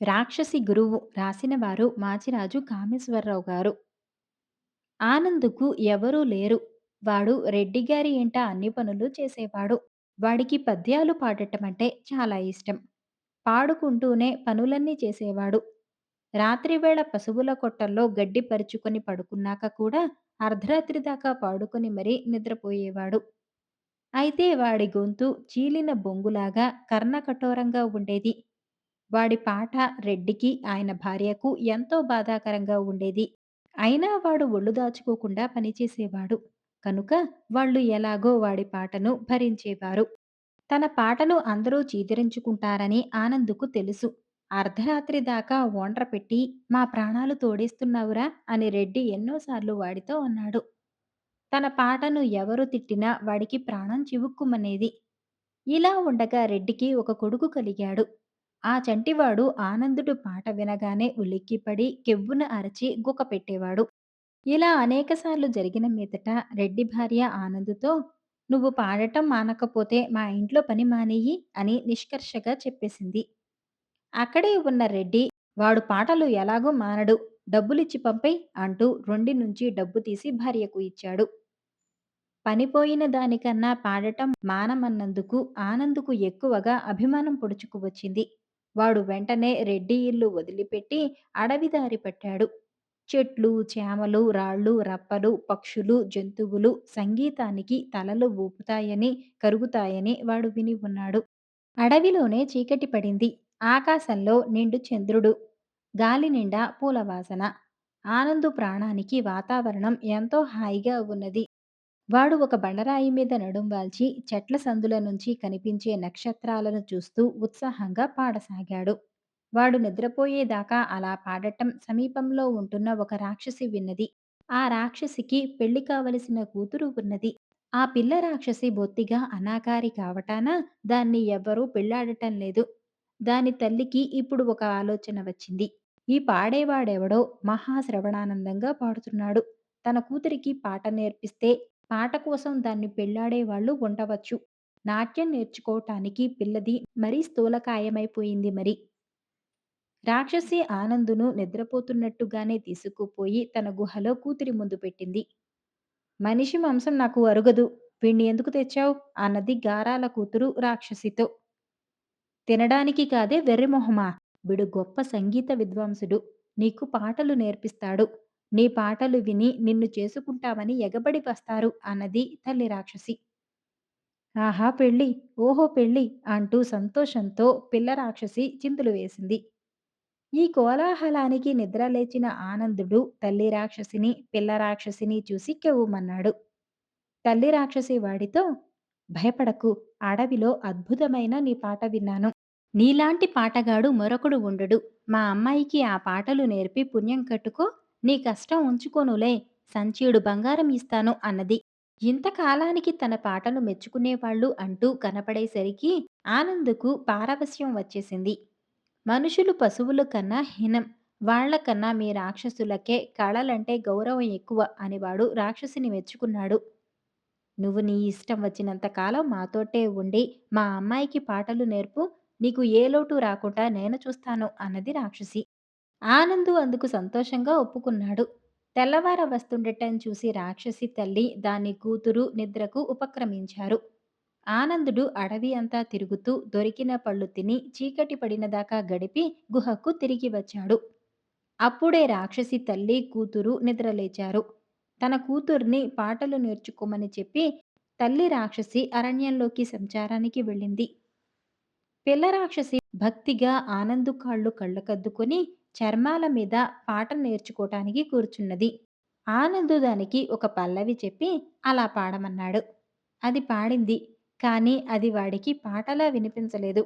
రాక్షసి గురువు రాసిన వారు మాచిరాజు కామేశ్వరరావు గారు. ఆనందుకు ఎవరూ లేరు. వాడు రెడ్డిగారి ఇంట అన్ని పనులు చేసేవాడు. వాడికి పద్యాలు పాడటమంటే చాలా ఇష్టం. పాడుకుంటూనే పనులన్నీ చేసేవాడు. రాత్రివేళ పశువుల కొట్టంలో గడ్డి పరుచుకొని పడుకున్నాక కూడా అర్ధరాత్రి దాకా పాడుకొని మరీ నిద్రపోయేవాడు. అయితే వాడి గొంతు చీలిన బొంగులాగా కర్ణకఠోరంగా ఉండేది. వాడి పాట రెడ్డికి, ఆయన భార్యకు ఎంతో బాధాకరంగా ఉండేది. అయినా వాడు ఒళ్ళు దాచుకోకుండా పనిచేసేవాడు. కనుక వాళ్ళు ఎలాగో వాడి పాటను భరించేవారు. తన పాటను అందరూ చీదరించుకుంటారని ఆనందుకు తెలుసు. అర్ధరాత్రి దాకా ఓండ్ర పెట్టి మా ప్రాణాలు తోడేస్తున్నావురా అని రెడ్డి ఎన్నోసార్లు వాడితో అన్నాడు. తన పాటను ఎవరు తిట్టినా వాడికి ప్రాణం చివుక్కుమనేది. ఇలా ఉండగా రెడ్డికి ఒక కొడుకు కలిగాడు. ఆ చంటివాడు ఆనందుడు పాట వినగానే ఉలిక్కిపడి కెవ్వున అరచి గుక పెట్టేవాడు. ఇలా అనేకసార్లు జరిగిన మీదట రెడ్డి భార్య ఆనందుతో "నువ్వు పాడటం మానకపోతే మా ఇంట్లో పని మానెయ్యి" అని నిష్కర్షగా చెప్పేసింది. అక్కడే ఉన్న రెడ్డి "వాడు పాటలు ఎలాగూ మానడు. డబ్బులిచ్చి పంపెయ్" అంటూ రొండి నుంచి డబ్బు తీసి భార్యకు ఇచ్చాడు. పనిపోయిన దానికన్నా పాడటం మానమన్నందుకు ఆనందుకు ఎక్కువగా అభిమానం పొడుచుకు వచ్చింది. వాడు వెంటనే రెడ్డి ఇల్లు వదిలిపెట్టి అడవి దారి పట్టాడు. చెట్లు, చేమలు, రాళ్ళు, రప్పలు, పక్షులు, జంతువులు సంగీతానికి తలలు ఊపుతాయని, కరుగుతాయని వాడు విని ఉన్నాడు. అడవిలోనే చీకటి పడింది. ఆకాశంలో నిండు చంద్రుడు. గాలి నిండా పూలవాసన. ఆనందు ప్రాణానికి వాతావరణం ఎంతో హాయిగా ఉన్నది. వాడు ఒక బండరాయి మీద నడుం వాల్చి చెట్ల సందుల నుంచి కనిపించే నక్షత్రాలను చూస్తూ ఉత్సాహంగా పాడసాగాడు. వాడు నిద్రపోయేదాకా అలా పాడటం సమీపంలో ఉంటున్న ఒక రాక్షసి విన్నది. ఆ రాక్షసికి పెళ్లి కావలసిన కూతురు ఉన్నది. ఆ పిల్ల రాక్షసి బొత్తిగా అనాకారి కావటాన దాన్ని ఎవ్వరూ పెళ్లాడటం లేదు. దాని తల్లికి ఇప్పుడు ఒక ఆలోచన వచ్చింది. ఈ పాడేవాడెవడో మహాశ్రవణానందంగా పాడుతున్నాడు. తన కూతురికి పాట నేర్పిస్తే పాట కోసం దాన్ని పెళ్లాడేవాళ్ళు ఉండవచ్చు. నాట్యం నేర్చుకోవటానికి పిల్లది మరీ స్థూలకాయమైపోయింది మరి. రాక్షసి ఆనందును నిద్రపోతున్నట్టుగానే తీసుకుపోయి తన గుహలో కూతురి ముందు పెట్టింది. మనిషి మాంసం నాకు అరుగదు. వీణ్ణి ఎందుకు తెచ్చావు? అన్నది గారాల కూతురు రాక్షసితో. తినడానికి కాదే వెర్రిమొహమా! వీడు గొప్ప సంగీత విద్వాంసుడు. నీకు పాటలు నేర్పిస్తాడు. నీ పాటలు విని నిన్ను చేసుకుంటామని ఎగబడి వస్తారు అన్నది తల్లి రాక్షసి. ఆహా పెళ్ళి! ఓహో పెళ్ళి! అంటూ సంతోషంతో పిల్ల రాక్షసి చిందులు వేసింది. ఈ కోలాహలానికి నిద్రలేచిన ఆనందుడు తల్లి రాక్షసిని, పిల్ల రాక్షసిని చూసి కెవ్వుమన్నాడు. తల్లి రాక్షసి వాడితో భయపడకు, అడవిలో అద్భుతమైన నీ పాట విన్నాను. నీలాంటి పాటగాడు మరొకడు ఉండడు. మా అమ్మాయికి ఆ పాటలు నేర్పి పుణ్యం కట్టుకో, నీ కష్టం ఉంచుకోనులే, సంచీడు బంగారం ఇస్తాను అన్నది. ఇంతకాలానికి తన పాటను మెచ్చుకునేవాళ్ళు అంటూ కనపడేసరికి ఆనందుకు పారవస్యం వచ్చేసింది. మనుషులు పశువుల కన్నా హీనం. వాళ్ళకన్నా మీ రాక్షసులకే కళలంటే గౌరవం ఎక్కువ అని వాడు రాక్షసిని మెచ్చుకున్నాడు. నువ్వు నీ ఇష్టం వచ్చినంత కాలం మాతోటే ఉండి మా అమ్మాయికి పాటలు నేర్పు. నీకు ఏ లోటు రాకుండా నేను చూస్తాను అన్నది రాక్షసి. ఆనందు అందుకు సంతోషంగా ఒప్పుకున్నాడు. తెల్లవార వస్తుండటం చూసి రాక్షసి తల్లి దాని కూతురు నిద్రకు ఉపక్రమించారు. ఆనందుడు అడవి అంతా తిరుగుతూ దొరికిన పళ్ళు తిని చీకటి పడినదాకా గడిపి గుహకు తిరిగి వచ్చాడు. అప్పుడే రాక్షసి తల్లి, కూతురు నిద్రలేచారు. తన కూతుర్ని పాటలు నేర్చుకోమని చెప్పి తల్లి రాక్షసి అరణ్యంలోకి సంచారానికి వెళ్ళింది. పిల్ల రాక్షసి భక్తిగా ఆనందు కాళ్ళు కళ్ళకద్దుకొని చర్మాల మీద పాట నేర్చుకోటానికి కూర్చున్నది. ఆనందు దానికి ఒక పల్లవి చెప్పి అలా పాడమన్నాడు. అది పాడింది. కానీ అది వాడికి పాటలా వినిపించలేదు.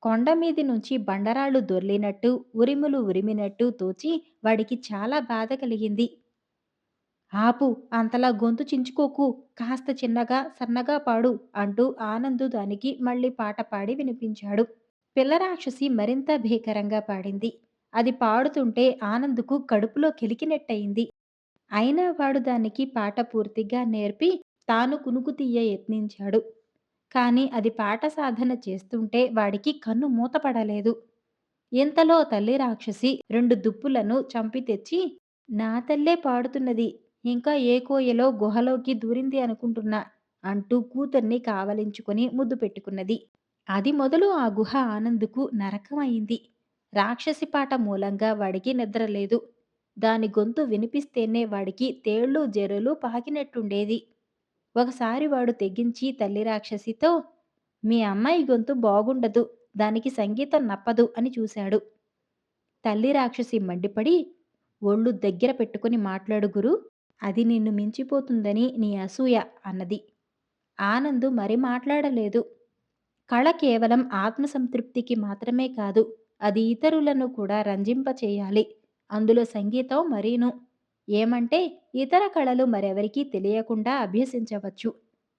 కొండ మీది నుంచి బండరాళ్ళు దొర్లినట్టు, ఉరిములు ఉరిమినట్టు తోచి వాడికి చాలా బాధ కలిగింది. ఆపు! అంతలా గొంతు చించుకోకు. కాస్త చిన్నగా, సన్నగా పాడు అంటూ ఆనందు దానికి మళ్ళీ పాట పాడి వినిపించాడు. పిల్ల రాక్షసి మరింత భీకరంగా పాడింది. అది పాడుతుంటే ఆనందుకు కడుపులో కెలికినట్టయింది. అయినా వాడు దానికి పాట పూర్తిగా నేర్పి తాను కునుకు తీయ యత్నించాడు. కానీ అది పాట సాధన చేస్తుంటే వాడికి కన్ను మూతపడలేదు. ఇంతలో తల్లి రాక్షసి 2 దుప్పులను చంపి తెచ్చి, "నా తల్లే పాడుతున్నది. ఇంకా ఏ కోయలో గుహలోకి దూరింది అనుకుంటున్నా" అంటూ కూతుర్ని కావలించుకొని ముద్దు పెట్టుకున్నది. అది మొదలు ఆ గుహ ఆనందుకు నరకం అయింది. రాక్షసి పాట మూలంగా వాడికి నిద్ర లేదు. దాని గొంతు వినిపిస్తేనే వాడికి తేళ్ళు, జెర్రులు పాకినట్టుండేది. ఒకసారి వాడు తెగించి తల్లి రాక్షసితో, "మీ అమ్మాయి గొంతు బాగుండదు. దానికి సంగీతం నప్పదు" అని చూశాడు. తల్లి రాక్షసి మండిపడి, "ఒళ్ళు దగ్గర పెట్టుకుని మాట్లాడు గురూ! అది నిన్ను మించిపోతుందని నీ అసూయ" అన్నది. ఆనందు మరి మాట్లాడలేదు. కళ కేవలం ఆత్మసంతృప్తికి మాత్రమే కాదు, అది ఇతరులను కూడా రంజింపచేయాలి. అందులో సంగీతం మరీను. ఏమంటే ఇతర కళలు మరెవరికీ తెలియకుండా అభ్యసించవచ్చు.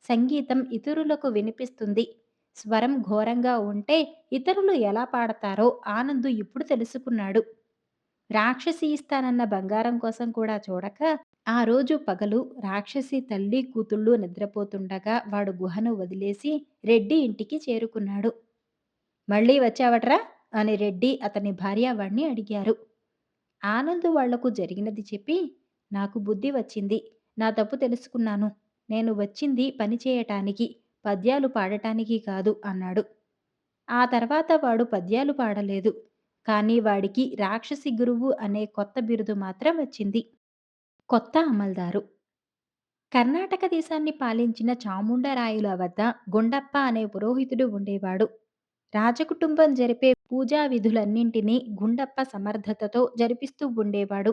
సంగీతం ఇతరులకు వినిపిస్తుంది. స్వరం ఘోరంగా ఉంటే ఇతరులు ఎలా పాడతారో ఆనందు ఇప్పుడు తెలుసుకున్నాడు. రాక్షసి ఇస్తానన్న బంగారం కోసం కూడా చూడక, ఆ రోజు పగలు రాక్షసి తల్లి కూతుళ్ళు నిద్రపోతుండగా వాడు గుహను వదిలేసి రెడ్డి ఇంటికి చేరుకున్నాడు. "మళ్ళీ వచ్చావట్రా?" అని రెడ్డి అతని భార్యావాణ్ణి అడిగారు. ఆనంద్ వాళ్లకు జరిగినది చెప్పి, "నాకు బుద్ధి వచ్చింది. నా తప్పు తెలుసుకున్నాను. నేను వచ్చింది పని చేయటానికి, పద్యాలు పాడటానికి కాదు" అన్నాడు. ఆ తర్వాత వాడు పద్యాలు పాడలేదు. కానీ వాడికి రాక్షసి గురువు అనే కొత్త బిరుదు మాత్రం వచ్చింది. కొత్త అమల్దారు. కర్ణాటక దేశాన్ని పాలించిన చాముండరాయుల వద్ద గుండప్ప అనే పురోహితుడు ఉండేవాడు. రాజకుటుంబం జరిపే పూజా విధులన్నింటినీ గుండప్ప సమర్థతతో జరిపిస్తూ ఉండేవాడు.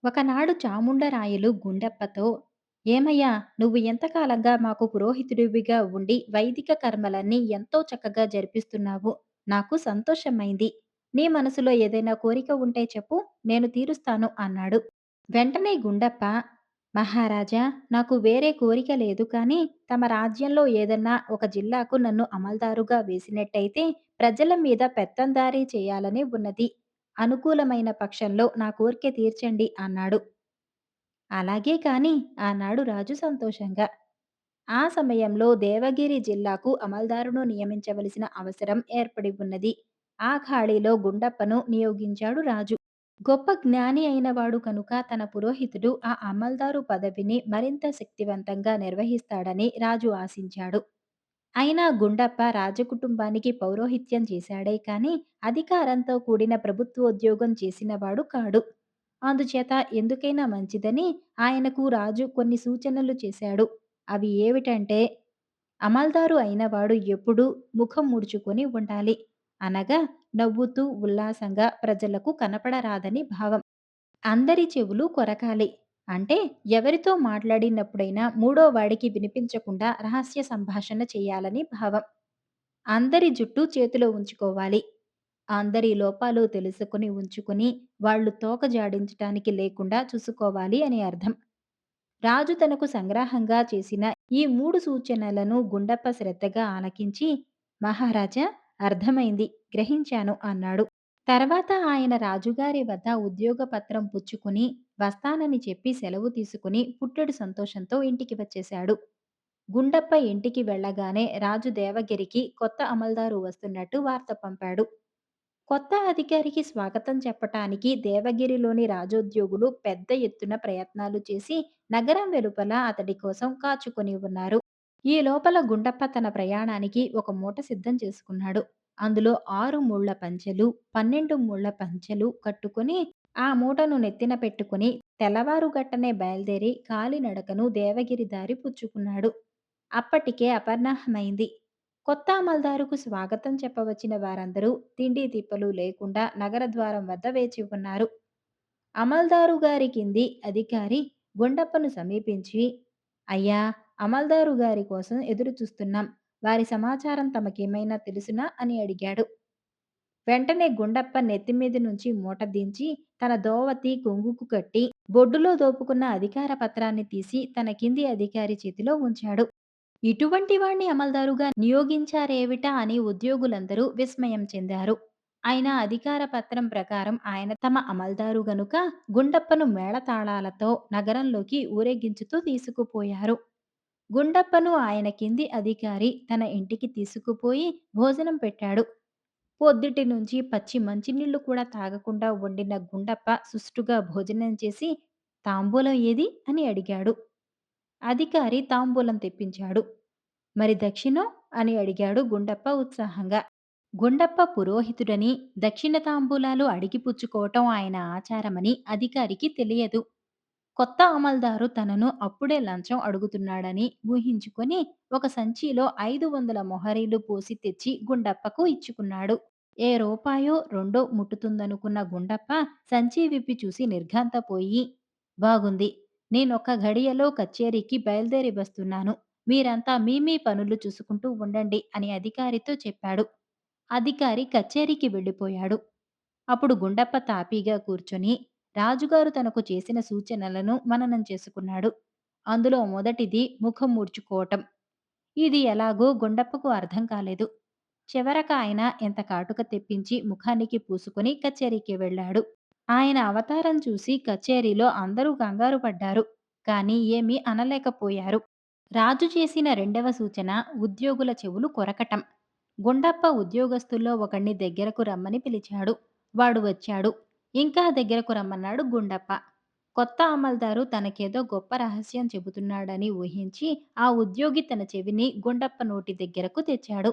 ఒకనాడు చాముండరాయులు గుండప్పతో, "ఏమయ్యా, నువ్వు ఎంతకాలంగా మాకు పురోహితుడివిగా ఉండి వైదిక కర్మలన్నీ ఎంతో చక్కగా జరిపిస్తున్నావు. నాకు సంతోషమైంది. నీ మనసులో ఏదైనా కోరిక ఉంటే చెప్పు, నేను తీరుస్తాను" అన్నాడు. వెంటనే గుండప్ప, "మహారాజా, నాకు వేరే కోరిక లేదు కానీ తమ రాజ్యంలో ఏదన్నా ఒక జిల్లాకు నన్ను అమల్దారుగా వేసినట్టయితే ప్రజల మీద పెత్తందారీ చేయాలని ఉన్నది. అనుకూలమైన పక్షంలో నా కోర్కె తీర్చండి" అన్నాడు. "అలాగే కాని" అన్నాడు రాజు సంతోషంగా. ఆ సమయంలో దేవగిరి జిల్లాకు అమల్దారును నియమించవలసిన అవసరం ఏర్పడి ఉన్నది. ఆ ఖాళీలో గుండప్పను నియోగించాడు రాజు. గొప్ప జ్ఞాని అయినవాడు కనుక తన పురోహితుడు ఆ అమల్దారు పదవిని మరింత శక్తివంతంగా నిర్వహిస్తాడని రాజు ఆశించాడు. అయినా గుండప్ప రాజకుటుంబానికి పౌరోహిత్యం చేశాడే కాని అధికారంతో కూడిన ప్రభుత్వోద్యోగం చేసినవాడు కాడు. అందుచేత ఎందుకైనా మంచిదని ఆయనకు రాజు కొన్ని సూచనలు చేశాడు. అవి ఏమిటంటే, అమల్దారు అయినవాడు ఎప్పుడూ ముఖం ముడుచుకొని ఉండాలి. అనగా నవ్వుతూ ఉల్లాసంగా ప్రజలకు కనపడరాదని భావం. అందరి చెవులు కొరకాలి. అంటే ఎవరితో మాట్లాడినప్పుడైనా మూడో వాడికి వినిపించకుండా రహస్య సంభాషణ చేయాలని భావం. అందరి జుట్టు చేతిలో ఉంచుకోవాలి. అందరి లోపాలు తెలుసుకొని ఉంచుకొని వాళ్ళు తోక జాడించటానికి లేకుండా చూసుకోవాలి అని అర్థం. రాజు తనకు సంగ్రహంగా చేసిన ఈ 3 సూచనలను గుండప్ప శ్రద్ధగా ఆలకించి, "మహారాజా, అర్థమైంది, గ్రహించాను" అన్నాడు. తర్వాత ఆయన రాజుగారి వద్ద ఉద్యోగ పత్రం పుచ్చుకుని వస్తానని చెప్పి సెలవు తీసుకుని పుట్టెడు సంతోషంతో ఇంటికి వచ్చేశాడు. గుండప్ప ఇంటికి వెళ్ళగానే రాజు దేవగిరికి కొత్త అమల్దారు వస్తున్నట్టు వార్త పంపాడు. కొత్త అధికారికి స్వాగతం చెప్పటానికి దేవగిరిలోని రాజోద్యోగులు పెద్ద ఎత్తున ప్రయత్నాలు చేసి నగరం వెలుపల అతడి కోసం కాచుకొని ఉన్నారు. ఈ లోపల గుండప్ప తన ప్రయాణానికి ఒక మూట సిద్ధం చేసుకున్నాడు. అందులో 6 ముళ్ళ పంచెలు, 12 ముళ్ళ పంచెలు కట్టుకుని ఆ మూటను నెత్తిన పెట్టుకుని తెల్లవారుగట్టనే బయలుదేరి కాలినడకను దేవగిరి దారి పుచ్చుకున్నాడు. అప్పటికే అపర్ణహమైంది. కొత్త అమల్దారుకు స్వాగతం చెప్పవచ్చిన వారందరూ తిండి తిప్పలు లేకుండా నగరద్వారం వద్ద వేచి ఉన్నారు. అమల్దారు గారి కింది అధికారి గుండప్పను సమీపించి, "అయ్యా, అమల్దారు గారి కోసం ఎదురు చూస్తున్నాం. వారి సమాచారం తమకేమైనా తెలుసునా" అని అడిగాడు. వెంటనే గుండప్ప నెత్తిమీది నుంచి మూట దించి తన దోవతి కొంగుకు కట్టి బొడ్డులో దోపుకున్న అధికార పత్రాన్ని తీసి తన కింది అధికారి చేతిలో ఉంచాడు. ఇటువంటి వాణ్ణి అమల్దారుగా నియోగించారేవిటా అని ఉద్యోగులందరూ విస్మయం చెందారు. అయినా అధికార పత్రం ప్రకారం ఆయన తమ అమల్దారు గనుక గుండప్పను మేళతాళాలతో నగరంలోకి ఊరేగించుతూ తీసుకుపోయారు. గుండప్పను ఆయన కింది అధికారి తన ఇంటికి తీసుకుపోయి భోజనం పెట్టాడు. పొద్దుటి నుంచి పచ్చి మంచినీళ్లు కూడా తాగకుండా వండిన గుండప్ప సుష్టుగా భోజనం చేసి తాంబూలం ఏది అని అడిగాడు. అధికారి తాంబూలం తెప్పించాడు. మరి దక్షిణం అని అడిగాడు గుండప్ప ఉత్సాహంగా. గుండప్ప పురోహితుడని దక్షిణ తాంబూలాలు అడిగి పుచ్చుకోవటం ఆయన ఆచారమని అధికారికి తెలియదు. కొత్త అమల్దారు తనను అప్పుడే లంచం అడుగుతున్నాడని ఊహించుకొని ఒక సంచిలో 500 మొహరీలు పోసి తెచ్చి గుండప్పకు ఇచ్చుకున్నాడు. ఏ రూపాయో రెండో ముట్టుతుందనుకున్న గుండప్ప సంచి విప్పి చూసి నిర్ఘాంతపోయి, బాగుంది. నేనొక్క ఘడియలో కచేరీకి బయలుదేరి వస్తున్నాను. మీరంతా మీ మీ పనులు చూసుకుంటూ ఉండండి అని అధికారితో చెప్పాడు. అధికారి కచేరీకి వెళ్ళిపోయాడు. అప్పుడు గుండప్ప తాపీగా కూర్చొని రాజుగారు తనకు చేసిన సూచనలను మననం చేసుకున్నాడు. అందులో మొదటిది ముఖం ముడుచుకోవటం. ఇది ఎలాగో గుండప్పకు అర్థం కాలేదు. చివరక ఆయన ఎంత కాటుక తెప్పించి ముఖానికి పూసుకొని కచేరీకి వెళ్ళాడు. ఆయన అవతారం చూసి కచేరీలో అందరూ కంగారు పడ్డారు. కానీ ఏమీ అనలేకపోయారు. రాజు చేసిన రెండవ సూచన ఉద్యోగుల చెవులు కొరకటం. గుండప్ప ఉద్యోగస్తుల్లో ఒకణ్ణి దగ్గరకు రమ్మని పిలిచాడు. వాడు వచ్చాడు. ఇంకా దగ్గరకు రమ్మన్నాడు గుండప్ప. కొత్త అమల్దారు తనకేదో గొప్ప రహస్యం చెబుతున్నాడని ఊహించి ఆ ఉద్యోగి తన చెవిని గుండప్ప నోటి దగ్గరకు తెచ్చాడు.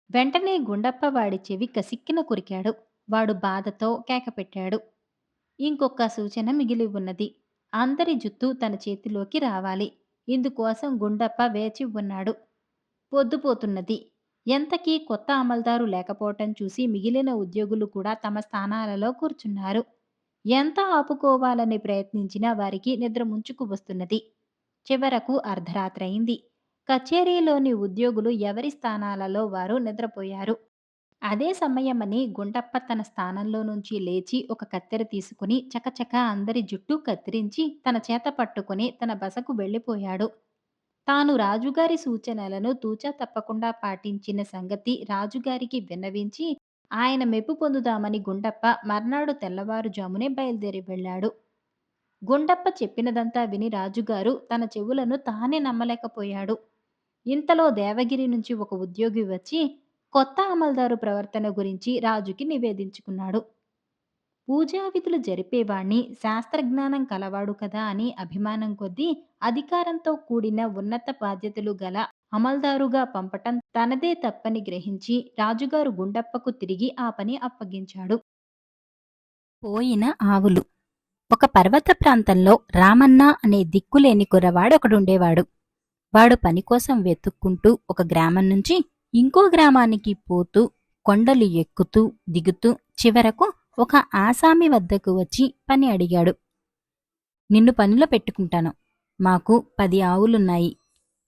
వెంటనే గుండప్ప వాడి చెవి కసిక్కిన కొరికాడు. వాడు బాధతో కేకపెట్టాడు. ఇంకొక సూచన మిగిలి ఉన్నది. అందరి జుత్తు తన చేతిలోకి రావాలి. ఇందుకోసం గుండప్ప వేచి ఉన్నాడు. పొద్దుపోతున్నది. ఎంతకీ కొత్త అమల్దారు లేకపోవటం చూసి మిగిలిన ఉద్యోగులు కూడా తమ స్థానాలలో కూర్చున్నారు. ఎంత ఆపుకోవాలని ప్రయత్నించినా వారికి నిద్ర ముంచుకు వస్తున్నది. చివరకు అర్ధరాత్రయింది. కచేరీలోని ఉద్యోగులు ఎవరి స్థానాలలో వారు నిద్రపోయారు. అదే సమయమని గుండప్ప తన స్థానంలో నుంచి లేచి ఒక కత్తెర తీసుకుని చకచకా అందరి జుట్టు కత్తిరించి తన చేత పట్టుకుని తన బసకు వెళ్ళిపోయాడు. తాను రాజుగారి సూచనలను తూచా తప్పకుండా పాటించిన సంగతి రాజుగారికి విన్నవించి ఆయన మెప్పు పొందుదామని గుండప్ప మర్నాడు తెల్లవారుజామునే బయలుదేరి వెళ్ళాడు. గుండప్ప చెప్పినదంతా విని రాజుగారు తన చెవులను తానే నమ్మలేకపోయాడు. ఇంతలో దేవగిరి నుంచి ఒక ఉద్యోగి వచ్చి కొత్త అమల్దారు ప్రవర్తన గురించి రాజుకి నివేదించుకున్నాడు. పూజా విధులు జరిపేవాణ్ణి శాస్త్రజ్ఞానం కలవాడు కదా అని అభిమానం కొద్దీ అధికారంతో కూడిన ఉన్నత బాధ్యతలు గల అమల్దారుగా పంపటం తనదే తప్పని గ్రహించి రాజుగారు గుండప్పకు తిరిగి ఆ పని అప్పగించాడు. పోయిన ఆవులు. ఒక పర్వత ప్రాంతంలో రామన్న అనే దిక్కులేని కుర్రవాడొకడుండేవాడు. వాడు పనికోసం వెతుక్కుంటూ ఒక గ్రామం నుంచి ఇంకో గ్రామానికి పోతూ కొండలు ఎక్కుతూ దిగుతూ చివరకు ఒక ఆసామి వద్దకు వచ్చి పని అడిగాడు. నిన్ను పనిలో పెట్టుకుంటాను. మాకు 10 ఆవులున్నాయి.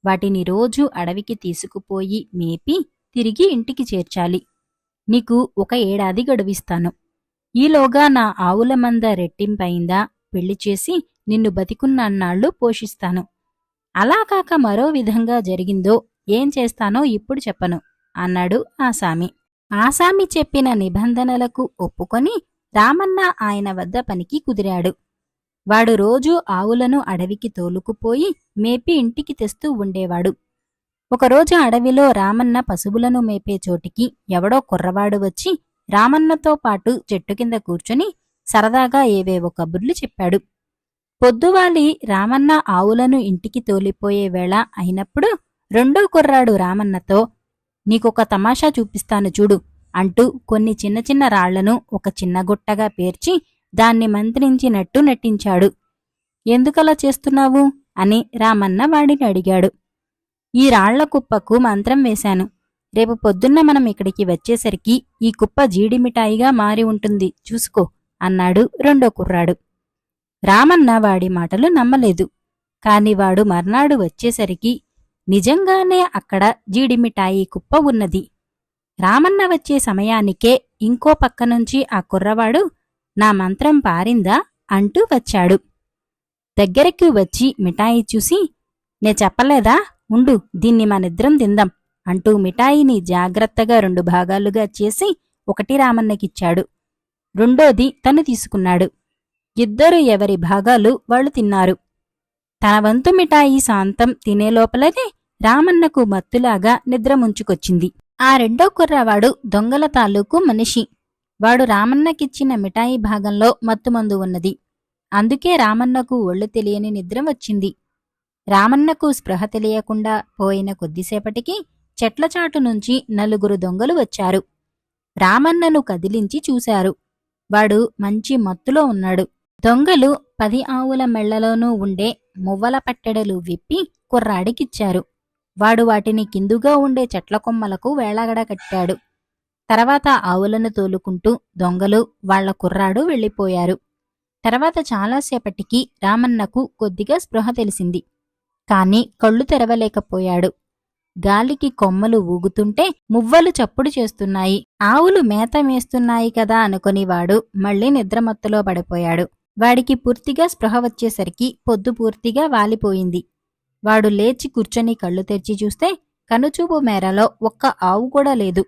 వాటిని రోజూ అడవికి తీసుకుపోయి మేపి తిరిగి ఇంటికి చేర్చాలి. నీకు 1 ఏడాది గడువిస్తాను. ఈలోగా నా ఆవుల మంద రెట్టింపయిందా పెళ్లి చేసి నిన్ను బతికున్నన్నాళ్ళు పోషిస్తాను. అలా కాక మరో విధంగా జరిగిందో ఏం చేస్తానో ఇప్పుడు చెప్పను అన్నాడు ఆసామి. ఆసామి చెప్పిన నిబంధనలకు ఒప్పుకొని రామన్న ఆయన వద్ద పనికి కుదిరాడు. వాడు రోజూ ఆవులను అడవికి తోలుకుపోయి మేపి ఇంటికి తెస్తూ ఉండేవాడు. ఒకరోజు అడవిలో రామన్న పశువులను మేపే చోటికి ఎవడో కుర్రవాడు వచ్చి రామన్నతో పాటు చెట్టు కింద కూర్చొని సరదాగా ఏవేవో కబుర్లు చెప్పాడు. పొద్దువాలి రామన్న ఆవులను ఇంటికి తోలిపోయే వేళ అయినప్పుడు రెండో కుర్రాడు రామన్నతో, నీకొక తమాషా చూపిస్తాను చూడు అంటూ కొన్ని చిన్న చిన్న రాళ్లను ఒక చిన్న గుట్టగా పేర్చి దాన్ని మంత్రించినట్టు నటించాడు. ఎందుకలా చేస్తున్నావు అని రామన్న వాడిని అడిగాడు. ఈ రాళ్ల కుప్పకు మంత్రం వేశాను. రేపు పొద్దున్న మనం ఇక్కడికి వచ్చేసరికి ఈ కుప్ప జీడిమిఠాయిగా మారి ఉంటుంది చూసుకో అన్నాడు రెండో కుర్రాడు. రామన్న వాడి మాటలు నమ్మలేదు. కాని వాడు మర్నాడు వచ్చేసరికి నిజంగానే అక్కడ జీడిమిఠాయి కుప్ప ఉన్నది. రామన్న వచ్చే సమయానికే ఇంకో పక్కనుంచి ఆ కుర్రవాడు నా మంత్రం పారిందా అంటూ వచ్చాడు. దగ్గరికి వచ్చి మిఠాయి చూసి, నే చెప్పలేదా, ఉండు దీన్ని మనిద్దరం తిందాం అంటూ మిఠాయిని జాగ్రత్తగా 2 భాగాలుగా చేసి ఒకటి రామన్నకిచ్చాడు. రెండోది తను తీసుకున్నాడు. ఇద్దరు ఎవరి భాగాలు వాళ్ళు తిన్నారు. తన వంతు మిఠాయి శాంతం తినేలోపలనే రామన్నకు మత్తులాగా నిద్ర ముంచుకొచ్చింది. ఆ రెండో కుర్రవాడు దొంగల తాలూకు మనిషి. వాడు రామన్నకిచ్చిన మిఠాయి భాగంలో మత్తుమందు ఉన్నది. అందుకే రామన్నకు ఒళ్ళు తెలియని నిద్ర వచ్చింది. రామన్నకు స్పృహ తెలియకుండా పోయిన కొద్దిసేపటికి చెట్లచాటు నుంచి నలుగురు దొంగలు వచ్చారు. రామన్నను కదిలించి చూశారు. వాడు మంచి మత్తులో ఉన్నాడు. దొంగలు 10 ఆవుల మెళ్లలోనూ ఉండే మువ్వల పట్టెడలు విప్పి కుర్రాడికిచ్చారు. వాడు వాటిని కిందుగా ఉండే చెట్ల కొమ్మలకు వేలాగడకట్టాడు. తర్వాత ఆవులను తోలుకుంటూ దొంగలు వాళ్ల కుర్రాడు వెళ్ళిపోయారు. తర్వాత చాలాసేపటికి రామన్నకు కొద్దిగా స్పృహ తెలిసింది. కాని కళ్ళు తెరవలేకపోయాడు. గాలికి కొమ్మలు ఊగుతుంటే మువ్వలు చప్పుడు చేస్తున్నాయి. ఆవులు మేత మేస్తున్నాయి కదా అనుకుని వాడు మళ్లీ నిద్రమత్తులో పడిపోయాడు. వాడికి పూర్తిగా స్పృహ వచ్చేసరికి పొద్దు పూర్తిగా వాలిపోయింది. వాడు లేచి కూర్చొని కళ్ళు తెరిచి చూస్తే కనుచూపు మేరలో ఒక్క ఆవు కూడా లేదు.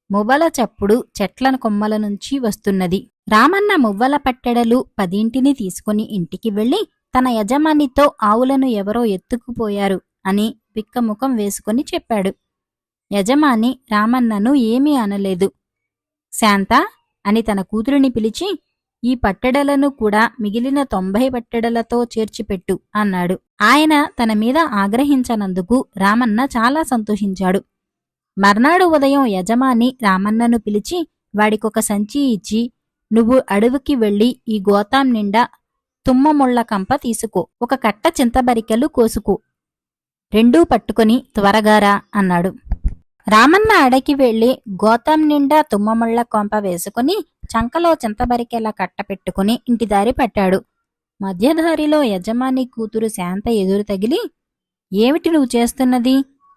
మువ్వల చప్పుడు చెట్ల కొమ్మల నుంచి వస్తున్నది. రామన్న మువ్వల పట్టెడలు 10 తీసుకుని ఇంటికి వెళ్లి తన యజమానితో ఆవులను ఎవరో ఎత్తుకుపోయారు అని బిక్కముఖం వేసుకుని చెప్పాడు. యజమాని రామన్నను ఏమీ అనలేదు. శాంత అని తన కూతురిని పిలిచి, ఈ పట్టెడలను కూడా మిగిలిన 90 పట్టెడలతో చేర్చిపెట్టు అన్నాడు. ఆయన తన మీద ఆగ్రహించనందుకు రామన్న చాలా సంతోషించాడు. మర్నాడు ఉదయం యజమాని రామన్నను పిలిచి వాడికొక సంచి ఇచ్చి, నువ్వు అడవికి వెళ్ళి ఈ గోతాం నిండా తుమ్మముళ్ల కంప తీసుకో, ఒక కట్ట చింతబరికెలు కోసుకో, రెండూ పట్టుకుని త్వరగారా అన్నాడు. రామన్న అడకి వెళ్లి గోతాం నిండా తుమ్మముళ్ల కొంప వేసుకుని చంకలో చింతబరికెల కట్ట పెట్టుకుని ఇంటిదారి పట్టాడు. మధ్యదారిలో యజమాని కూతురు శాంత ఎదురు తగిలి, ఏమిటి నువ్వు చేస్తున్నది?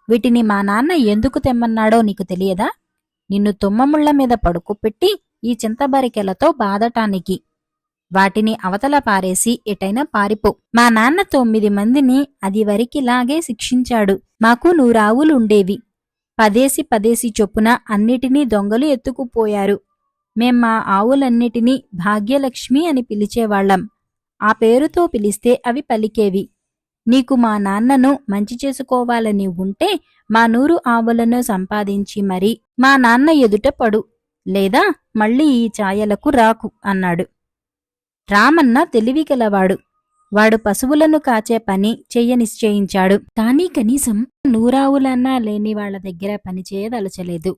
వీటిని మా నాన్న ఎందుకు తెమ్మన్నాడో నీకు తెలియదా? నిన్ను తుమ్మముళ్ల మీద పడుకోపెట్టి ఈ చింతబరికెలతో బాదటానికి. వాటిని అవతల పారేసి ఎటైనా పారిపో. మా నాన్న 9 మందిని అది వరకిలాగే శిక్షించాడు. మాకు 100 ఆవులుండేవి. పదేసి చొప్పున అన్నిటినీ దొంగలు ఎత్తుకుపోయారు. మేం మా ఆవులన్నిటినీ భాగ్యలక్ష్మి అని పిలిచేవాళ్లం. ఆ పేరుతో పిలిస్తే అవి పలికేవి. నీకు మా నాన్నను మంచి చేసుకోవాలని ఉంటే మా 100 ఆవులను సంపాదించి మరీ మా నాన్న ఎదుట పడు, లేదా మళ్ళీ ఈ ఛాయలకు రాకు అన్నాడు. రామన్న తెలివిగలవాడు. వాడు పశువులను కాచే పని చెయ్య నిశ్చయించాడు. కాని కనీసం 100 ఆవులన్నా లేని వాళ్ల దగ్గర పనిచేయదలచలేదు.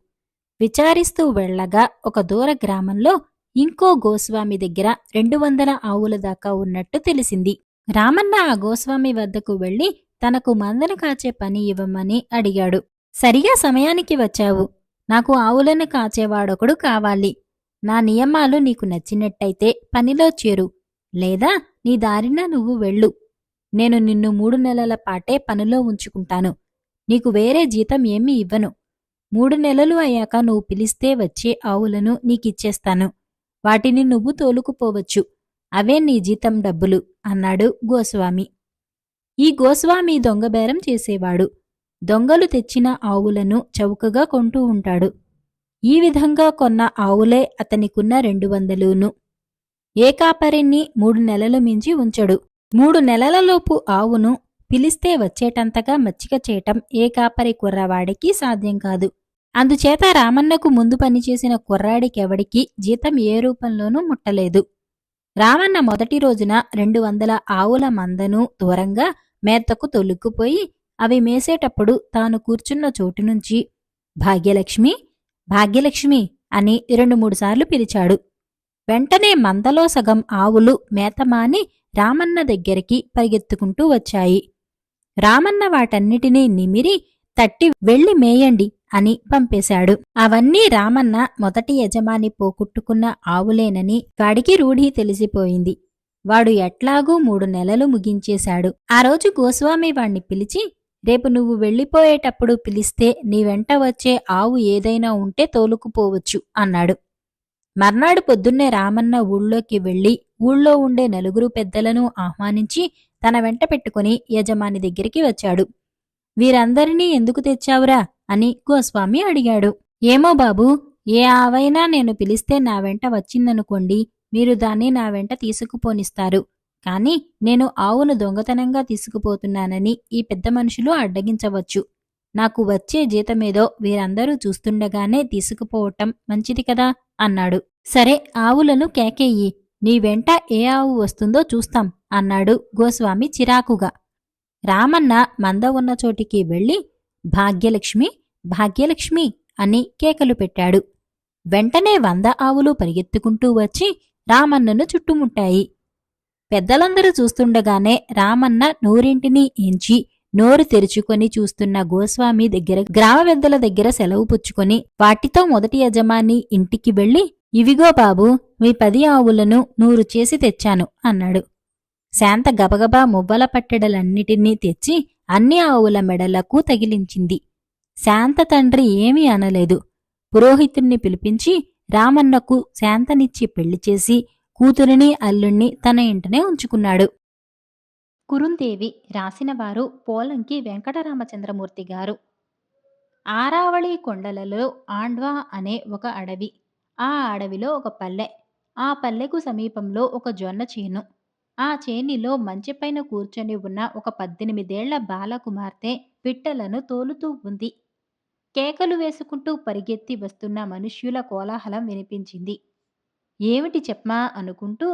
విచారిస్తూ వెళ్లగా ఒక దూర గ్రామంలో ఇంకో గోస్వామి దగ్గర 200 ఆవుల దాకా ఉన్నట్టు తెలిసింది. రామన్న ఆ గోస్వామి వద్దకు వెళ్లి తనకు మందను కాచే పని ఇవ్వమని అడిగాడు. సరిగా సమయానికి వచ్చావు. నాకు ఆవులను కాచేవాడొకడు కావాలి. నా నియమాలు నీకు నచ్చినట్టయితే పనిలో చేరు, లేదా నీ దారిన నువ్వు వెళ్ళు. నేను నిన్ను 3 నెలల పాటే పనిలో ఉంచుకుంటాను. నీకు వేరే జీతం ఏమీ ఇవ్వను. 3 నెలలు అయ్యాక నువ్వు పిలిస్తే వచ్చే ఆవులను నీకిచ్చేస్తాను. వాటిని నువ్వు తోలుకుపోవచ్చు. అవే నీ జీతం డబ్బులు అన్నాడు గోస్వామి. ఈ గోస్వామి దొంగబేరం చేసేవాడు. దొంగలు తెచ్చిన ఆవులను చౌకగా కొంటూ ఉంటాడు. ఈ విధంగా కొన్న ఆవులే అతనికున్న 200ను. ఏ కాపరిని 3 నెలలు మించి ఉంచడు. 3 నెలలలోపు ఆవును పిలిస్తే వచ్చేటంతగా మచ్చిక చేయటం ఏ కాపరి కుర్రవాడికి సాధ్యం కాదు. అందుచేత రామన్నకు ముందు పనిచేసిన కుర్రాడికెవడికి జీతం ఏ రూపంలోనూ ముట్టలేదు. రామన్న మొదటి రోజున 200 ఆవుల మందను దూరంగా మేతకు తొలుక్కుపోయి అవి మేసేటప్పుడు తాను కూర్చున్న చోటు నుంచి భాగ్యలక్ష్మి, భాగ్యలక్ష్మి అని 2-3 సార్లు పిలిచాడు. వెంటనే మందలో సగం ఆవులు మేతమాని రామన్న దగ్గరికి పరిగెత్తుకుంటూ వచ్చాయి. రామన్న వాటన్నిటినీ నిమిరి తట్టి వెళ్ళి మేయండి అని పంపేశాడు. అవన్నీ రామన్న మొదటి యజమాని పోగొట్టుకున్న ఆవులేనని వాడికి రూఢీ తెలిసిపోయింది. వాడు ఎట్లాగూ 3 నెలలు ముగించేశాడు. ఆ రోజు గోస్వామి వాణ్ణి పిలిచి, రేపు నువ్వు వెళ్ళిపోయేటప్పుడు పిలిస్తే నీ వెంట వచ్చే ఆవు ఏదైనా ఉంటే తోలుకుపోవచ్చు అన్నాడు. మర్నాడు పొద్దున్నే రామన్న ఊళ్ళోకి వెళ్లి ఊళ్ళో ఉండే 4 పెద్దలను ఆహ్వానించి తన వెంట పెట్టుకుని యజమాని దగ్గరికి వచ్చాడు. వీరందరినీ ఎందుకు తెచ్చావురా అని గోస్వామి అడిగాడు. ఏమో బాబూ, ఏ ఆవైనా నేను పిలిస్తే నా వెంట వచ్చిందనుకోండి, మీరు దాన్ని నా వెంట తీసుకుపోనిస్తారు. కాని నేను ఆవును దొంగతనంగా తీసుకుపోతున్నానని ఈ పెద్ద మనుషులు అడ్డగించవచ్చు. నాకు వచ్చే జీతమేదో వీరందరూ చూస్తుండగానే తీసుకుపోవటం మంచిది కదా అన్నాడు. సరే, ఆవులను కేకేయి, నీ వెంట ఏ ఆవు వస్తుందో చూస్తాం అన్నాడు గోస్వామి చిరాకుగా. రామన్న మంద ఉన్న చోటికి వెళ్ళి భాగ్యలక్ష్మి, భాగ్యలక్ష్మి అని కేకలు పెట్టాడు. వెంటనే 100 ఆవులు పరిగెత్తుకుంటూ వచ్చి రామన్నను చుట్టుముట్టాయి. పెద్దలందరూ చూస్తుండగానే రామన్న నూరింటినీ ఎంచి నోరు తెరుచుకొని చూస్తున్న గోస్వామి దగ్గర గ్రామ పెద్దల దగ్గర సెలవు పుచ్చుకొని వాటితో మొదటి యజమాని ఇంటికి వెళ్ళి, ఇవిగో బాబూ, మీ 10 ఆవులను 100 చేసి తెచ్చాను అన్నాడు. శాంత గబగబా మువ్వల పట్టెడలన్నిటినీ తెచ్చి అన్ని ఆవుల మెడలకు తగిలించింది. శాంత తండ్రి ఏమీ అనలేదు. పురోహితుణ్ణి పిలిపించి రామన్నకు శాంతనిచ్చి పెళ్లిచేసి కూతురిని అల్లుణ్ణి తన ఇంటనే ఉంచుకున్నాడు. కురుందేవి రాసినవారు పోలంకి వెంకటరామచంద్రమూర్తి గారు. ఆరావళి కొండలలో ఆండ్వా అనే ఒక అడవి. ఆ అడవిలో ఒక పల్లె. ఆ పల్లెకు సమీపంలో ఒక జొన్న చేను. ఆ చేనిలో మంచెపైన కూర్చొని ఉన్న ఒక 18 ఏళ్ల బాలకుమార్తె పిట్టలను తోలుతూ ఉంది. కేకలు వేసుకుంటూ పరిగెత్తి వస్తున్న మనుష్యుల కోలాహలం వినిపించింది. ఏమిటి చెప్పమా అనుకుంటూ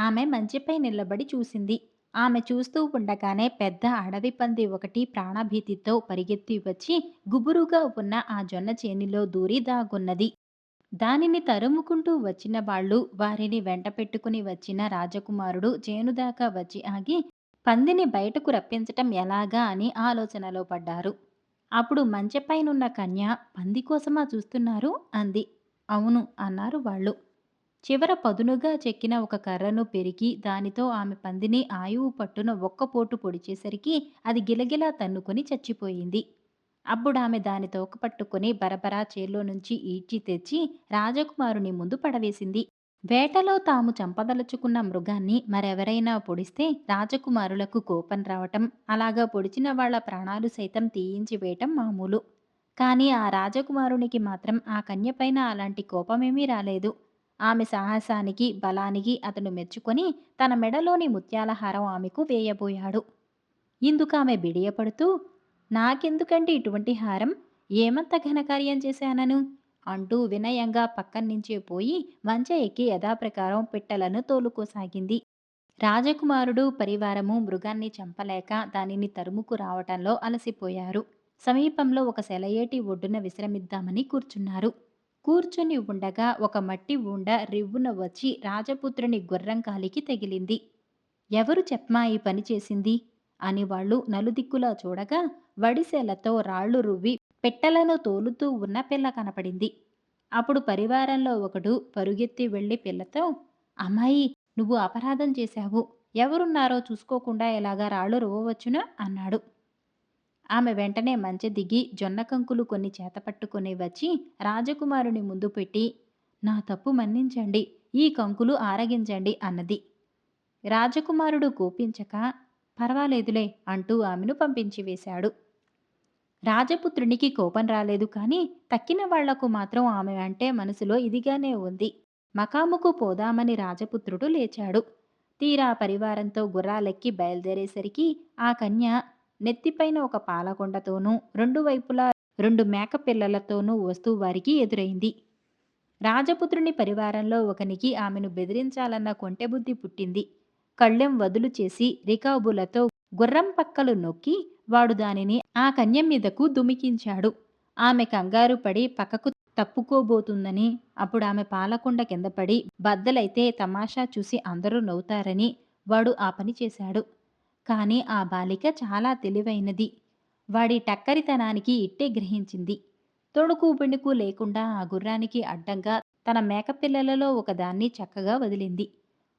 ఆమె మంచెపై నిలబడి చూసింది. ఆమె చూస్తూ ఉండగానే పెద్ద అడవి పంది ఒకటి ప్రాణభీతితో పరిగెత్తి వచ్చి గుబురుగా ఉన్న ఆ జొన్న చేనిలో దూరి దాగున్నది. దానిని తరుముకుంటూ వచ్చిన వాళ్ళు వారిని వెంట పెట్టుకుని వచ్చిన రాజకుమారుడు చేనుదాకా వచ్చి ఆగి పందిని బయటకు రప్పించటం ఎలాగా అని ఆలోచనలో పడ్డారు. అప్పుడు మంచెపైనున్న కన్య, పంది కోసమా చూస్తున్నారు అంది. అవును అన్నారు వాళ్ళు. చివర పదునుగా చెక్కిన ఒక కర్రను పెరికి దానితో ఆమె పందిని ఆయువు పట్టున ఒక్కపోటు పొడిచేసరికి అది గిలగిలా తన్నుకొని చచ్చిపోయింది. అప్పుడామె దాని తోక పట్టుకుని బరబరా చేల్లో నుంచి ఈడ్చి తెచ్చి రాజకుమారుని ముందు పడవేసింది. వేటలో తాము చంపదలుచుకున్న మృగాన్ని మరెవరైనా పొడిస్తే రాజకుమారులకు కోపం రావటం, అలాగా పొడిచిన వాళ్ల ప్రాణాలు సైతం తీయించి వేయటం మామూలు. కానీ ఆ రాజకుమారునికి మాత్రం ఆ కన్యపైన అలాంటి కోపమేమీ రాలేదు. ఆమె సాహసానికి, బలానికి అతడు మెచ్చుకొని తన మెడలోని ముత్యాల హారం ఆమెకు వేయబోయాడు. ఇందుకామె బిడియపడుతూ, నాకెందుకండి ఇటువంటి హారం? ఏమంత ఘనకార్యం చేశానను? అంటూ వినయంగా పక్కన్నించే పోయి మంచ ఎక్కి యథాప్రకారం పిట్టలను తోలుకోసాగింది. రాజకుమారుడు పరివారము మృగాన్ని చంపలేక దానిని తరుముకు రావటంలో అలసిపోయారు. సమీపంలో ఒక సెలయేటి ఒడ్డున విశ్రమిద్దామని కూర్చున్నారు. కూర్చొని ఉండగా ఒక మట్టి ఉండ రివ్వున వచ్చి రాజపుత్రుని గుర్రం కాలికి తగిలింది. ఎవరు చెప్పమా ఈ పని చేసింది అని వాళ్ళు నలుదిక్కులా చూడగా వడిసెలతో రాళ్లు రువ్వి పిట్టలను తోలుతూ ఉన్న పిల్ల కనపడింది. అప్పుడు పరివారంలో ఒకడు పరుగెత్తి వెళ్లి పిల్లతో, అమ్మాయి, నువ్వు అపరాధం చేశావు. ఎవరున్నారో చూసుకోకుండా ఎలాగా రాళ్లు రువ్వవచ్చునా అన్నాడు. ఆమె వెంటనే మంచె దిగి జొన్న కంకులు కొన్ని చేతపట్టుకుని వచ్చి రాజకుమారుని ముందు పెట్టి, నా తప్పు మన్నించండి, ఈ కంకులు ఆరగించండి అన్నది. రాజకుమారుడు కోపించక, పర్వాలేదులే అంటూ ఆమెను పంపించి వేశాడు. రాజపుత్రునికి కోపం రాలేదు కానీ తక్కిన వాళ్లకు మాత్రం ఆమె అంటే మనసులో ఇదిగానే ఉంది. మకాముకు పోదామని రాజపుత్రుడు లేచాడు. తీరా పరివారంతో గుర్రాలెక్కి బయలుదేరేసరికి ఆ కన్య నెత్తిపైన ఒక పాలకొండతోనూ 2 వైపులా 2 మేకపిల్లలతోనూ వస్తూ వారికి ఎదురైంది. రాజపుత్రుని పరివారంలో ఒకనికి ఆమెను బెదిరించాలన్న కొంటెబుద్ధి పుట్టింది. కళ్ళెం వదులు చేసి రికాబులతో గుర్రం పక్కలు నొక్కి వాడు దానిని ఆ కన్య మీదకు దుమికించాడు. ఆమె కంగారు పడి పక్కకు తప్పుకోబోతుందని, అప్పుడామె పాలకొండ కిందపడి బద్దలైతే తమాషా చూసి అందరూ నవ్వుతారని వాడు ఆ పని చేశాడు. కాని ఆ బాలిక చాలా తెలివైనది. వాడి టక్కరితనానికి ఇట్టే గ్రహించింది. తొణుకు బిణుకు లేకుండా ఆ గుర్రానికి అడ్డంగా తన మేకపిల్లలలో ఒకదాన్ని చక్కగా వదిలింది.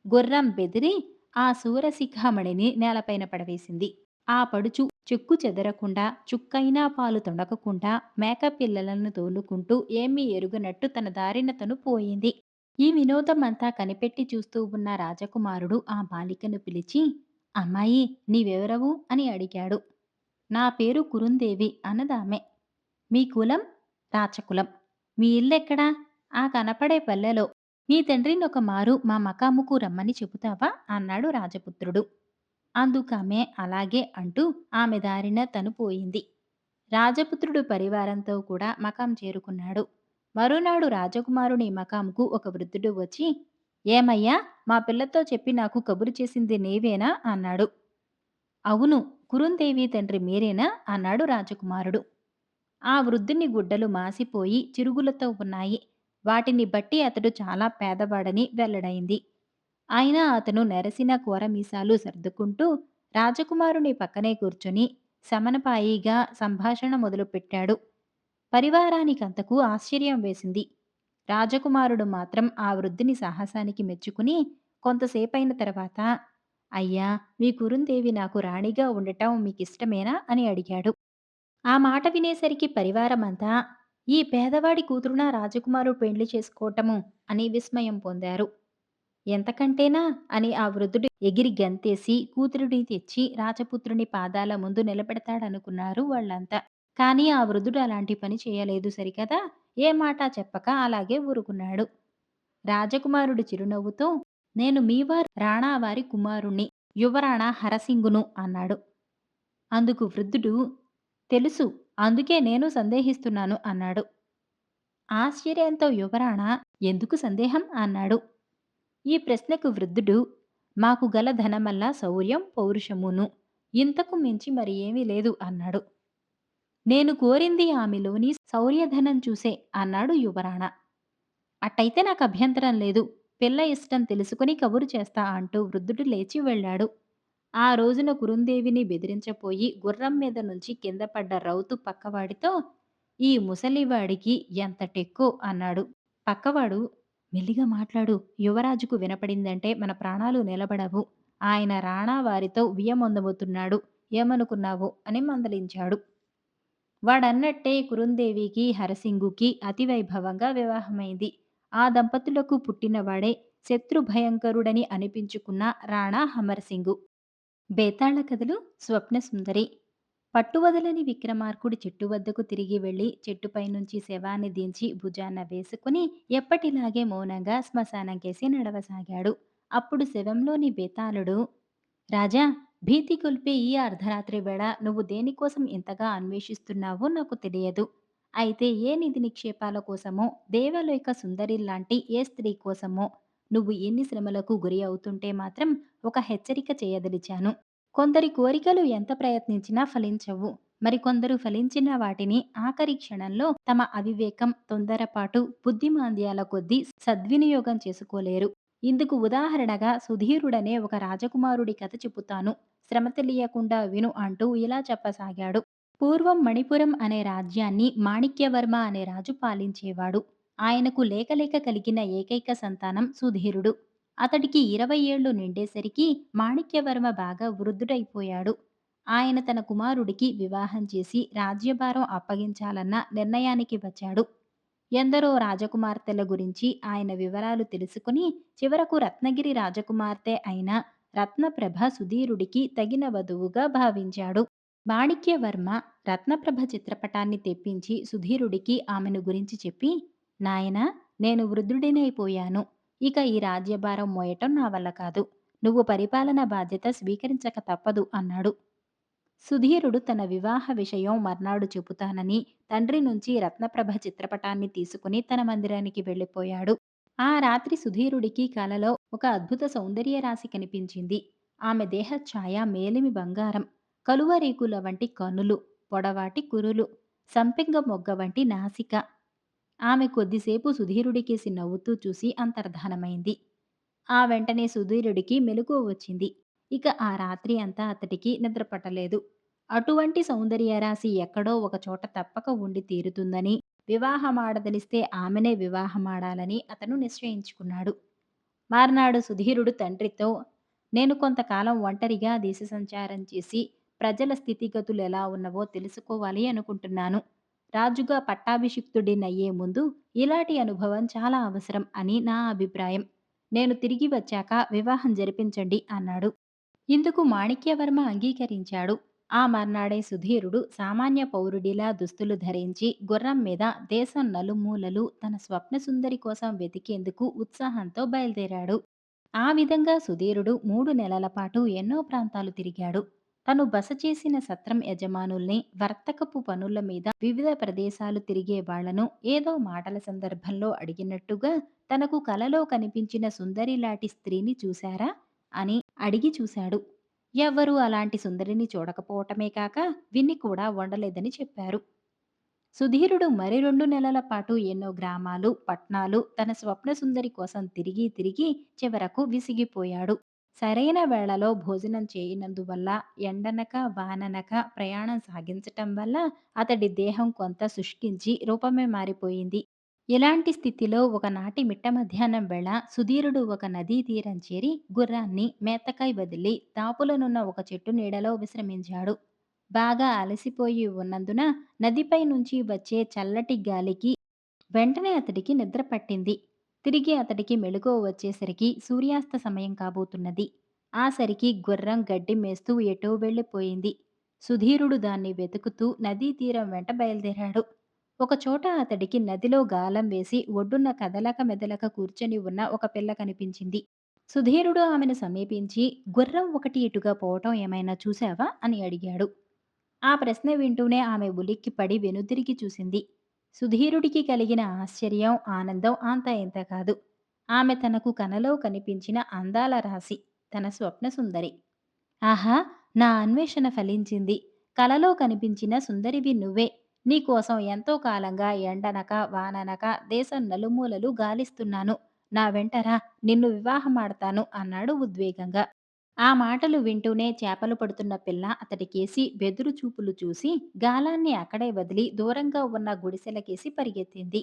గుర్రం బెదిరి ఆ శూరశిఖామణిని నేలపైన పడవేసింది. ఆ పడుచు చెక్కు చెదరకుండా, చుక్కైనా పాలు తొణకకుండా మేకపిల్లలను తోలుకుంటూ ఏమీ ఎరుగనట్టు తన దారిన తను పోయింది. ఈ వినోదమంతా కనిపెట్టి చూస్తూ ఉన్న రాజకుమారుడు ఆ బాలికను పిలిచి, అమ్మాయి, నీవెవరవు అని అడిగాడు. నా పేరు కురుందేవి అన్నదామె. మీ కులం? రాచకులం. మీ ఇల్లెక్కడా? ఆ కనపడే పల్లెలో. నీ తండ్రినొక మారు మా మకాముకు రమ్మని చెబుతావా అన్నాడు రాజపుత్రుడు. అందుకామె అలాగే అంటూ ఆమె దారిన తను పోయింది. రాజపుత్రుడు పరివారంతో కూడా మకాం చేరుకున్నాడు. మరునాడు రాజకుమారుని మకాంకు ఒక వృద్ధుడు వచ్చి, "ఏమయ్యా, మా పిల్లతో చెప్పి నాకు కబురు చేసింది నీవేనా?" అన్నాడు. "అవును, కురుందేవి తండ్రి మీరేనా?" అన్నాడు రాజకుమారుడు. ఆ వృద్ధుని గుడ్డలు మాసిపోయి చిరుగులతో ఉన్నాయి. వాటిని బట్టి అతడు చాలా పేదవాడని వెల్లడైంది. అయినా అతను నెరసిన కోరమీసాలు సర్దుకుంటూ రాజకుమారుని పక్కనే కూర్చుని సమనపాయిగా సంభాషణ మొదలుపెట్టాడు. పరివారానికంతకు ఆశ్చర్యం వేసింది. రాజకుమారుడు మాత్రం ఆ వృద్ధుని సాహసానికి మెచ్చుకుని కొంతసేపైన తర్వాత, "అయ్యా, మీ కురుందేవి నాకు రాణిగా ఉండటం మీకిష్టమేనా?" అని అడిగాడు. ఆ మాట వినేసరికి పరివారమంతా, "ఈ పేదవాడి కూతురునా రాజకుమారుడు పెండ్లి చేసుకోవటము" అని విస్మయం పొందారు. "ఎంతకంటేనా?" అని ఆ వృద్ధుడు ఎగిరి గంతేసి కూతురిని తెచ్చి రాజపుత్రుని పాదాల ముందు నిలబెడతాడనుకున్నారు వాళ్ళంతా. కానీ ఆ వృద్ధుడు అలాంటి పని చేయలేదు సరికదా! ఏ మాటా చెప్పక అలాగే ఊరుకున్నాడు. రాజకుమారుడు చిరునవ్వుతో, "నేను మీవారు రాణావారి కుమారుణ్ణి, యువరాణా హరసింగును" అన్నాడు. అందుకు వృద్ధుడు, "తెలుసు, అందుకే నేను సందేహిస్తున్నాను" అన్నాడు. ఆశ్చర్యంతో యువరాణ, "ఎందుకు సందేహం?" అన్నాడు. ఈ ప్రశ్నకు వృద్ధుడు, "మాకు గల ధనమల్లా శౌర్యం, పౌరుషమును. ఇంతకు మించి మరి ఏమీ లేదు" అన్నాడు. "నేను కోరింది ఆమెలోని శౌర్యధనం చూసే" అన్నాడు యువరాణ. "అట్టయితే నాకు అభ్యంతరం లేదు. పిల్ల ఇష్టం తెలుసుకుని కబురు చేస్తా" అంటూ వృద్ధుడు లేచి వెళ్ళాడు. ఆ రోజున కురుందేవిని బెదిరించపోయి గుర్రం మీద నుంచి కింద పడ్డ రౌతు పక్కవాడితో, "ఈ ముసలివాడికి ఎంత టెక్కో" అన్నాడు. పక్కవాడు, "మెల్లిగా మాట్లాడు, యువరాజుకు వినపడిందంటే మన ప్రాణాలు నిలబడవు. ఆయన రాణా వారితో వియ్యమొందబోతున్నాడు. ఏమనుకున్నావు" అని మందలించాడు. వాడన్నట్టే కురుందేవికి హరసింగుకి అతివైభవంగా వివాహమైంది. ఆ దంపతులకు పుట్టినవాడే శత్రుభయంకరుడని అనిపించుకున్న రాణా అమరసింగు. బేతాళ కథలు స్వప్నసుందరి. పట్టువదలని విక్రమార్కుడు చెట్టు వద్దకు తిరిగి వెళ్లి చెట్టుపై నుంచి శవాన్ని దించి భుజాన వేసుకుని ఎప్పటిలాగే మౌనంగా శ్మశానంకేసి నడవసాగాడు. అప్పుడు శవంలోని బేతాళుడు, "రాజా, భీతి కొల్పే ఈ అర్ధరాత్రి వేళ నువ్వు దేనికోసం ఇంతగా అన్వేషిస్తున్నావో నాకు తెలియదు. అయితే ఏ నిధి నిక్షేపాల కోసమో, దేవలోక సుందరిలాంటి ఏ స్త్రీ కోసమో నువ్వు ఎన్ని శ్రమలకు గురి అవుతుంటే మాత్రం ఒక హెచ్చరిక చేయదలిచాను. కొందరి కోరికలు ఎంత ప్రయత్నించినా ఫలించవు. మరికొందరు ఫలించిన వాటిని ఆఖరి క్షణంలో తమ అవివేకం, తొందరపాటు, బుద్ధిమాంద్యాల కొద్దీ సద్వినియోగం చేసుకోలేరు. ఇందుకు ఉదాహరణగా సుధీరుడనే ఒక రాజకుమారుడి కథ చెబుతాను. శ్రమ తెలియకుండా విను" అంటూ ఇలా చెప్పసాగాడు. పూర్వం మణిపురం అనే రాజ్యాన్ని మాణిక్యవర్మ అనే రాజు పాలించేవాడు. ఆయనకు లేక లేక కలిగిన ఏకైక సంతానం సుధీరుడు. అతడికి 20 ఏళ్లు నిండేసరికి మాణిక్యవర్మ బాగా వృద్ధుడైపోయాడు. ఆయన తన కుమారుడికి వివాహం చేసి రాజ్యభారం అప్పగించాలన్న నిర్ణయానికి వచ్చాడు. ఎందరో రాజకుమార్తెల గురించి ఆయన వివరాలు తెలుసుకుని చివరకు రత్నగిరి రాజకుమార్తె అయిన రత్నప్రభ సుధీరుడికి తగిన వధువుగా భావించాడు. మాణిక్యవర్మ రత్నప్రభ చిత్రపటాన్ని తెప్పించి సుధీరుడికి ఆమెను గురించి చెప్పి, "నాయనా, నేను వృద్ధుడినైపోయాను. ఇక ఈ రాజ్యభారం మోయటం నా వల్ల కాదు. నువ్వు పరిపాలన బాధ్యత స్వీకరించక తప్పదు" అన్నాడు. సుధీరుడు తన వివాహ విషయం మర్నాడు చెబుతానని తండ్రి నుంచి రత్నప్రభ చిత్రపటాన్ని తీసుకుని తన మందిరానికి వెళ్ళిపోయాడు. ఆ రాత్రి సుధీరుడికి కలలో ఒక అద్భుత సౌందర్య రాశి కనిపించింది. ఆమె దేహఛాయ మేలిమి బంగారం, కలువరేకుల వంటి కనులు, పొడవాటి కురులు, సంపెంగ మొగ్గ వంటి నాసిక. ఆమె కొద్దిసేపు సుధీరుడికేసి నవ్వుతూ చూసి అంతర్ధానమైంది. ఆ వెంటనే సుధీరుడికి మెలకువ వచ్చింది. ఇక ఆ రాత్రి అంతా అతడికి నిద్ర పట్టలేదు. అటువంటి సౌందర్యరాశి ఎక్కడో ఒక చోట తప్పక ఉండి తీరుతుందని, వివాహమాడదలిస్తే ఆమెనే వివాహమాడాలని అతను నిశ్చయించుకున్నాడు. మర్నాడు సుధీరుడు తండ్రితో, "నేను కొంతకాలం ఒంటరిగా దేశ సంచారం చేసి ప్రజల స్థితిగతులెలా ఉన్నవో తెలుసుకోవాలి అనుకుంటున్నాను. రాజుగా పట్టాభిషిక్తుడినయ్యే ముందు ఇలాంటి అనుభవం చాలా అవసరం అని నా అభిప్రాయం. నేను తిరిగి వచ్చాక వివాహం జరిపించండి" అన్నాడు. ఇందుకు మాణిక్యవర్మ అంగీకరించాడు. ఆ మర్నాడే సుధీరుడు సామాన్య పౌరుడిలా దుస్తులు ధరించి గుర్రం మీద దేశం నలుమూలలు తన స్వప్నసుందరి కోసం వెతికేందుకు ఉత్సాహంతో బయలుదేరాడు. ఆ విధంగా సుధీరుడు 3 నెలల పాటు ఎన్నో ప్రాంతాలు తిరిగాడు. తను బస చేసిన సత్రం యజమానుల్ని వర్తకపు పనుల మీద వివిధ ప్రదేశాలు తిరిగే వాళ్లను ఏదో మాటల సందర్భంలో అడిగినట్టుగా తనకు కలలో కనిపించిన సుందరిలాంటి స్త్రీని చూశారా అని అడిగి చూశాడు. ఎవ్వరూ అలాంటి సుందరిని చూడకపోవటమే కాక విని కూడా ఉండలేదని చెప్పారు. సుధీరుడు మరి 2 నెలల పాటు ఎన్నో గ్రామాలు, పట్నాలు తన స్వప్న సుందరి కోసం తిరిగి తిరిగి చివరకు విసిగిపోయాడు. సరైన వేళలో భోజనం చేయనందువల్ల, ఎండనక వాననక ప్రయాణం సాగించటం వల్ల అతడి దేహం కొంత శుష్కించి రూపమే మారిపోయింది. ఇలాంటి స్థితిలో ఒకనాటి మిట్ట మధ్యాహ్నం వేళ సుధీరుడు ఒక నదీ తీరం చేరి గుర్రాన్ని మేతకై వదిలి దాపులనున్న ఒక చెట్టు నీడలో విశ్రమించాడు. బాగా అలసిపోయి ఉన్నందున నదిపై నుంచి వచ్చే చల్లటి గాలికి వెంటనే అతడికి నిద్ర పట్టింది. తిరిగి అతడికి మెలకువ వచ్చేసరికి సూర్యాస్త సమయం కాబోతున్నది. ఆ సరికి గుర్రం గడ్డి మేస్తూ ఎటో వెళ్ళిపోయింది. సుధీరుడు దాన్ని వెతుకుతూ నదీ తీరం వెంట బయలుదేరాడు. ఒకచోట అతడికి నదిలో గాలం వేసి ఒడ్డున కదలక మెదలక కూర్చొని ఉన్న ఒక పిల్ల కనిపించింది. సుధీరుడు ఆమెను సమీపించి, గుర్రం ఒకటి ఇటుగా పోవటం ఏమైనా చూశావా అని అడిగాడు. ఆ ప్రశ్న వింటూనే ఆమె ఉలిక్కిపడి వెనుతిరిగి చూసింది. సుధీరుడికి కలిగిన ఆశ్చర్యం, ఆనందం అంతా ఇంతా కాదు. ఆమె తనకు కలలో కనిపించిన అందాల రాశి, తన స్వప్న సుందరి. ఆహా! నా అన్వేషణ ఫలించింది. కలలో కనిపించిన సుందరివి నువ్వే. నీకోసం ఎంతో కాలంగా ఎండనక, వాననక దేశం నలుమూలలు గాలిస్తున్నాను. నా వెంట రా, నిన్ను వివాహమాడతాను అన్నాడు ఉద్వేగంగా. ఆ మాటలు వింటూనే చేపలు పడుతున్న పిల్ల అతడికేసి బెదురు చూపులు చూసి గాలాన్ని అక్కడే వదిలి దూరంగా ఉన్న గుడిసెలకేసి పరిగెత్తింది.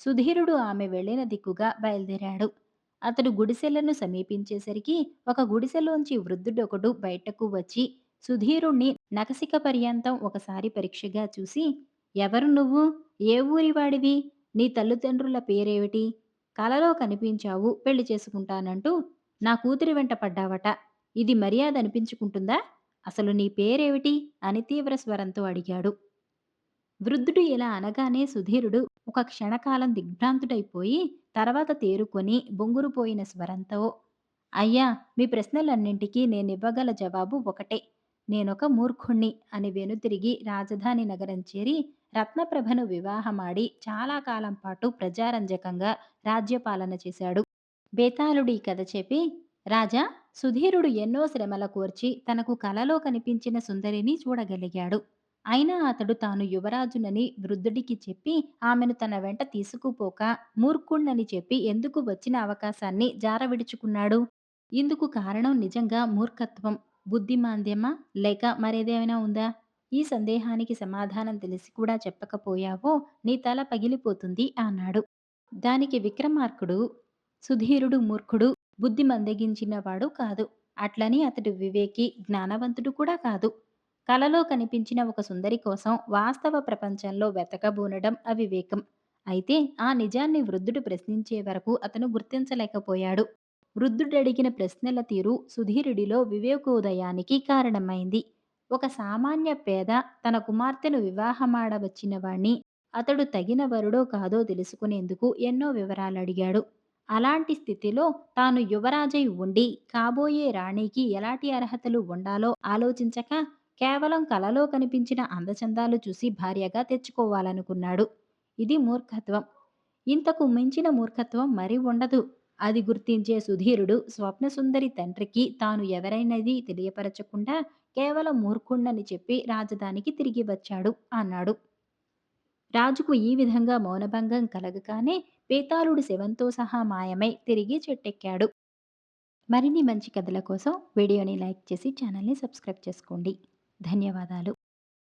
సుధీరుడు ఆమె వెళ్ళిన దిక్కుగా బయలుదేరాడు. అతడు గుడిసెలను సమీపించేసరికి ఒక గుడిసెలోంచి వృద్ధుడొకడు బయటకు వచ్చి సుధీరుణ్ణి నఖశిఖ పర్యంతం ఒకసారి పరీక్షగా చూసి, ఎవరు నువ్వు? ఏ ఊరివాడివి? నీ తల్లిదండ్రుల పేరేమిటి? కలలో కనిపించావు, పెళ్లి చేసుకుంటానంటూ నా కూతురి వెంట పడ్డావట. ఇది మర్యాద అనిపించుకుంటుందా? అసలు నీ పేరేమిటి? అని తీవ్ర స్వరంతో అడిగాడు. వృద్ధుడు ఇలా అనగానే సుధీరుడు ఒక క్షణకాలం దిగ్భ్రాంతుడైపోయి తర్వాత తేరుకొని బొంగురుపోయిన స్వరంతో, అయ్యా, మీ ప్రశ్నలన్నింటికీ నేనివ్వగల జవాబు ఒకటే. నేనొక మూర్ఖుణ్ణి అని వెనుతిరిగి రాజధాని నగరం చేరి రత్నప్రభను వివాహమాడి చాలా కాలం పాటు ప్రజారంజకంగా రాజ్యపాలన చేశాడు. బేతాళుడు ఈ కథ చెప్పి, రాజా, సుధీరుడు ఎన్నో శ్రమల కోర్చి తనకు కలలో కనిపించిన సుందరిని చూడగలిగాడు. అయినా అతడు తాను యువరాజునని వృద్ధుడికి చెప్పి ఆమెను తన వెంట తీసుకుపోక మూర్ఖుణ్ణని చెప్పి ఎందుకు వచ్చిన అవకాశాన్ని జారవిడుచుకున్నాడు? ఇందుకు కారణం నిజంగా మూర్ఖత్వం, బుద్ధిమాంద్యమా, లేక మరేదేమైనా ఉందా? ఈ సందేహానికి సమాధానం తెలిసి కూడా చెప్పకపోయావో నీ తల పగిలిపోతుంది అన్నాడు. దానికి విక్రమార్కుడు, సుధీరుడు మూర్ఖుడు, బుద్ధి మందగించినవాడు కాదు. అట్లని అతడు వివేకి, జ్ఞానవంతుడు కూడా కాదు. కలలో కనిపించిన ఒక సుందరి కోసం వాస్తవ ప్రపంచంలో వెతకబూనడం అవివేకం. అయితే ఆ నిజాన్ని వృద్ధుడు ప్రశ్నించే వరకు అతను గుర్తించలేకపోయాడు. వృద్ధుడడిగిన ప్రశ్నల తీరు సుధీరుడిలో వివేకోదయానికి కారణమైంది. ఒక సామాన్య పేద తన కుమార్తెను వివాహమాడవచ్చిన వాణ్ణి అతడు తగిన వరుడో కాదో తెలుసుకునేందుకు ఎన్నో వివరాలడిగాడు. అలాంటి స్థితిలో తాను యువరాజై ఉండి కాబోయే రాణికి ఎలాంటి అర్హతలు ఉండాలో ఆలోచించక కేవలం కలలో కనిపించిన అందచందాలు చూసి భార్యగా తెచ్చుకోవాలనుకున్నాడు. ఇది మూర్ఖత్వం. ఇంతకు మించిన మూర్ఖత్వం మరి ఉండదు. అది గుర్తించే సుధీరుడు స్వప్నసుందరి తండ్రికి తాను ఎవరైనది తెలియపరచకుండా కేవలం మూర్ఖుణ్ణని చెప్పి రాజధానికి తిరిగి వచ్చాడు అన్నాడు. రాజుకు ఈ విధంగా మౌనభంగం కలగగానే బేతాళుడు శవంతో సహా మాయమై తిరిగి చెట్టెక్కాడు. మరిన్ని మంచి కథల కోసం వీడియోని లైక్ చేసి ఛానల్ని సబ్స్క్రైబ్ చేసుకోండి. ధన్యవాదాలు.